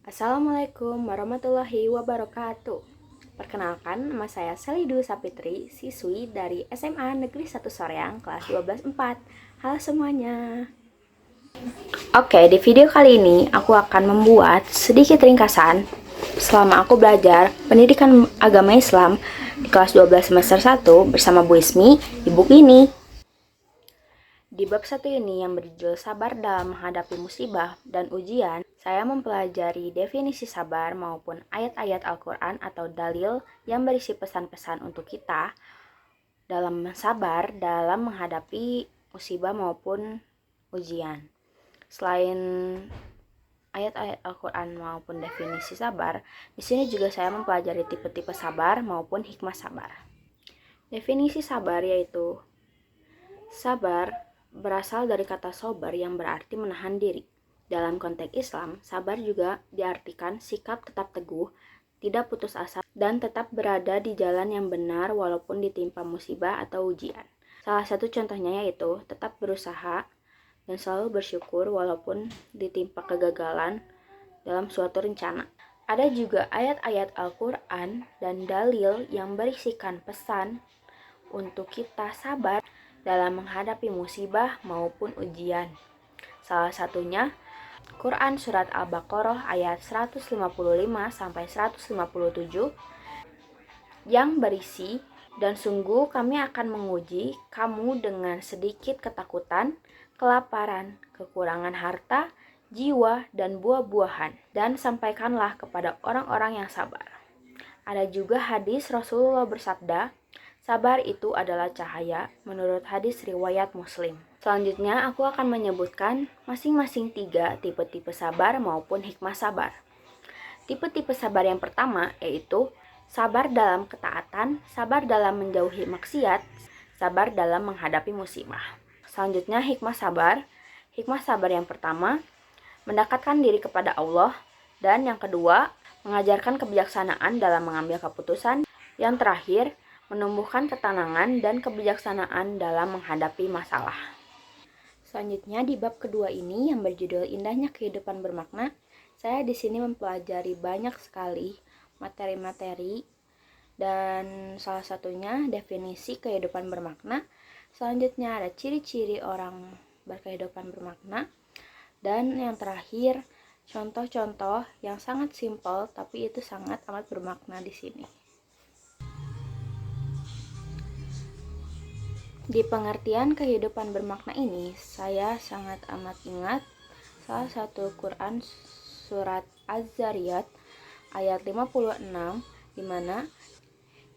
Assalamualaikum warahmatullahi wabarakatuh. Perkenalkan, nama saya Selidu Sapitri, siswi dari SMA Negeri 1 Soreang, kelas 12/4. Halo semuanya. Oke, di video kali ini aku akan membuat sedikit ringkasan selama aku belajar pendidikan agama Islam di kelas 12 semester 1 bersama Bu Ismi di buku ini. Di bab 1 ini yang berjudul Sabar dalam Menghadapi Musibah dan Ujian, saya mempelajari definisi sabar maupun ayat-ayat Al-Quran atau dalil yang berisi pesan-pesan untuk kita dalam sabar dalam menghadapi musibah maupun ujian. Selain ayat-ayat Al-Quran maupun definisi sabar, di sini juga saya mempelajari tipe-tipe sabar maupun hikmah sabar. Definisi sabar yaitu sabar berasal dari kata sober yang berarti menahan diri. Dalam konteks Islam, sabar juga diartikan sikap tetap teguh, tidak putus asa, dan tetap berada di jalan yang benar walaupun ditimpa musibah atau ujian. Salah satu contohnya yaitu tetap berusaha dan selalu bersyukur walaupun ditimpa kegagalan dalam suatu rencana. Ada juga ayat-ayat Al-Quran dan dalil yang berisikan pesan untuk kita sabar dalam menghadapi musibah maupun ujian. Salah satunya Quran Surat Al-Baqarah ayat 155-157 yang berisi, "Dan sungguh kami akan menguji kamu dengan sedikit ketakutan, kelaparan, kekurangan harta, jiwa, dan buah-buahan, dan sampaikanlah kepada orang-orang yang sabar." Ada juga hadis Rasulullah bersabda, "Sabar itu adalah cahaya," menurut hadis riwayat Muslim. Selanjutnya, aku akan menyebutkan masing-masing 3 tipe-tipe sabar maupun hikmah sabar. Tipe-tipe sabar yang pertama yaitu sabar dalam ketaatan, sabar dalam menjauhi maksiat, sabar dalam menghadapi musibah. Selanjutnya, hikmah sabar. Hikmah sabar yang pertama, mendekatkan diri kepada Allah, dan yang kedua, mengajarkan kebijaksanaan dalam mengambil keputusan. Yang terakhir, menumbuhkan ketenangan dan kebijaksanaan dalam menghadapi masalah. Selanjutnya di bab kedua ini yang berjudul Indahnya Kehidupan Bermakna, saya di sini mempelajari banyak sekali materi-materi dan salah satunya definisi kehidupan bermakna. Selanjutnya ada ciri-ciri orang berkehidupan bermakna, dan yang terakhir contoh-contoh yang sangat simpel tapi itu sangat amat bermakna di sini. Di pengertian kehidupan bermakna ini, saya sangat amat ingat salah satu Quran surat Az-Zariyat ayat 56 di mana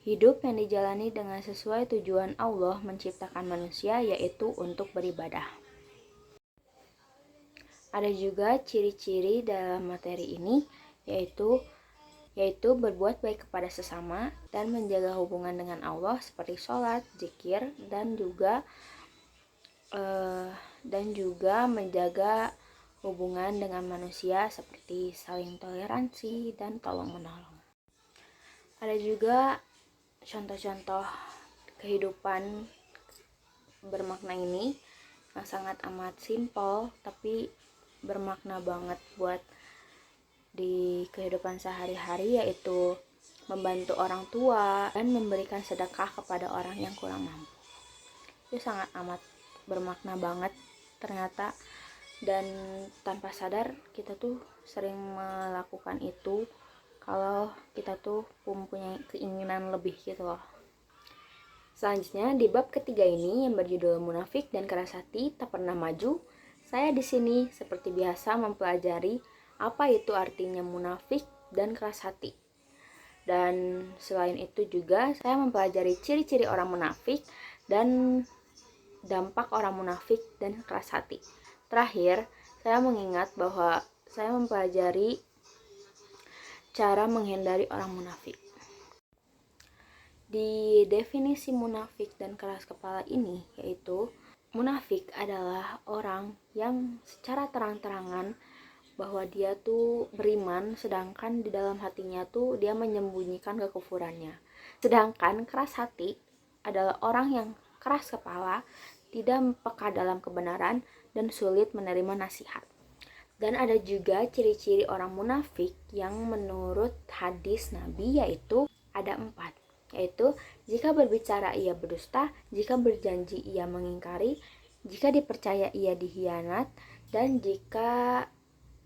hidup yang dijalani dengan sesuai tujuan Allah menciptakan manusia yaitu untuk beribadah. Ada juga ciri-ciri dalam materi ini yaitu berbuat baik kepada sesama dan menjaga hubungan dengan Allah seperti sholat, zikir, dan juga menjaga hubungan dengan manusia seperti saling toleransi dan tolong menolong. Ada juga contoh-contoh kehidupan bermakna ini yang sangat amat simpel tapi bermakna banget buat di kehidupan sehari-hari, yaitu membantu orang tua dan memberikan sedekah kepada orang yang kurang mampu. Itu sangat amat bermakna banget ternyata, dan tanpa sadar kita tuh sering melakukan itu kalau kita tuh mempunyai keinginan lebih gitu loh. Selanjutnya di bab ketiga ini yang berjudul Munafik dan Keras Hati Tak Pernah Maju, saya di sini seperti biasa mempelajari apa itu artinya munafik dan keras hati. Dan selain itu juga saya mempelajari ciri-ciri orang munafik dan dampak orang munafik dan keras hati. Terakhir, saya mengingat bahwa saya mempelajari cara menghindari orang munafik. Di definisi munafik dan keras kepala ini yaitu munafik adalah orang yang secara terang-terangan bahwa dia tuh beriman, sedangkan di dalam hatinya tuh dia menyembunyikan kekufurannya. Sedangkan keras hati adalah orang yang keras kepala, tidak peka dalam kebenaran, dan sulit menerima nasihat. Dan ada juga ciri-ciri orang munafik yang menurut hadis Nabi, yaitu ada 4, yaitu jika berbicara ia berdusta, jika berjanji ia mengingkari, jika dipercaya ia dikhianat, dan jika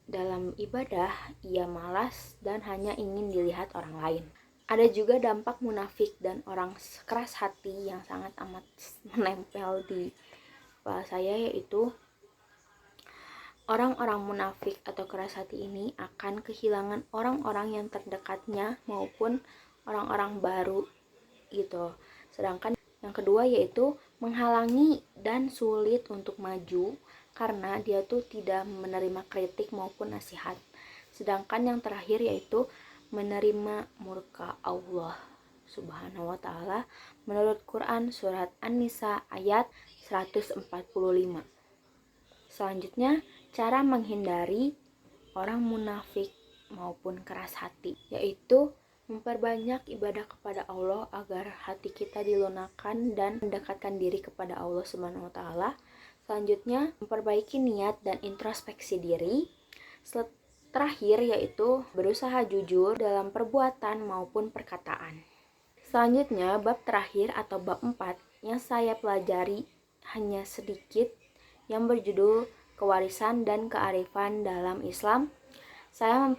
dalam ibadah ia malas dan hanya ingin dilihat orang lain. Ada juga dampak munafik dan orang keras hati yang sangat amat menempel di kepala saya, yaitu orang-orang munafik atau keras hati ini akan kehilangan orang-orang yang terdekatnya maupun orang-orang baru gitu. Sedangkan yang kedua yaitu menghalangi dan sulit untuk maju karena dia tuh tidak menerima kritik maupun nasihat. Sedangkan yang terakhir yaitu menerima murka Allah Subhanahu wa taala menurut Quran surat An-Nisa ayat 145. Selanjutnya, cara menghindari orang munafik maupun keras hati, yaitu memperbanyak ibadah kepada Allah agar hati kita dilunakkan dan mendekatkan diri kepada Allah Subhanahu wa taala. Selanjutnya, memperbaiki niat dan introspeksi diri. Terakhir yaitu berusaha jujur dalam perbuatan maupun perkataan. Selanjutnya, bab terakhir atau bab 4 yang saya pelajari hanya sedikit, yang berjudul kewarisan dan kearifan dalam Islam. Saya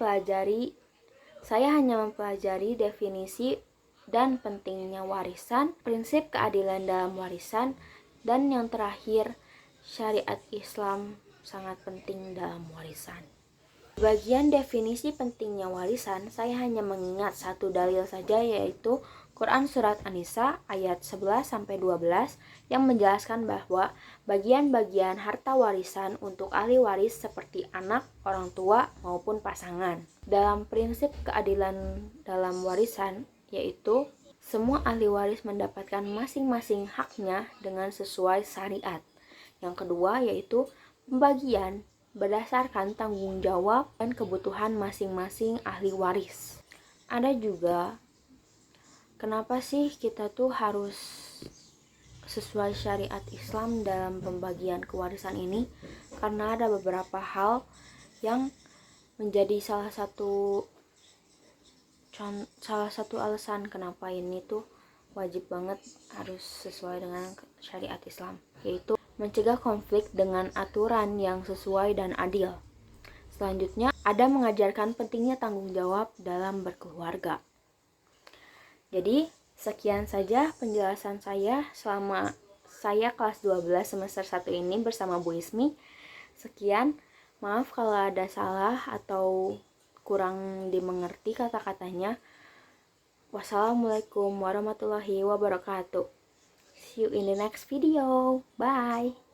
hanya mempelajari definisi dan pentingnya warisan, prinsip keadilan dalam warisan, dan yang terakhir, syariat Islam sangat penting dalam warisan. Di bagian definisi pentingnya warisan, saya hanya mengingat satu dalil saja, yaitu Quran surat An-Nisa ayat 11-12 yang menjelaskan bahwa bagian-bagian harta warisan untuk ahli waris seperti anak, orang tua, maupun pasangan. Dalam prinsip keadilan dalam warisan, yaitu semua ahli waris mendapatkan masing-masing haknya dengan sesuai syariat. Yang kedua yaitu pembagian berdasarkan tanggung jawab dan kebutuhan masing-masing ahli waris. Ada juga kenapa sih kita tuh harus sesuai syariat Islam dalam pembagian kewarisan ini? Karena ada beberapa hal yang menjadi salah satu alasan kenapa ini tuh wajib banget harus sesuai dengan syariat Islam, yaitu mencegah konflik dengan aturan yang sesuai dan adil. Selanjutnya, ada mengajarkan pentingnya tanggung jawab dalam berkeluarga. Jadi, sekian saja penjelasan saya selama saya kelas 12 semester 1 ini bersama Bu Ismi. Sekian, maaf kalau ada salah atau kurang dimengerti kata-katanya. Wassalamualaikum warahmatullahi wabarakatuh. See you in the next video. Bye.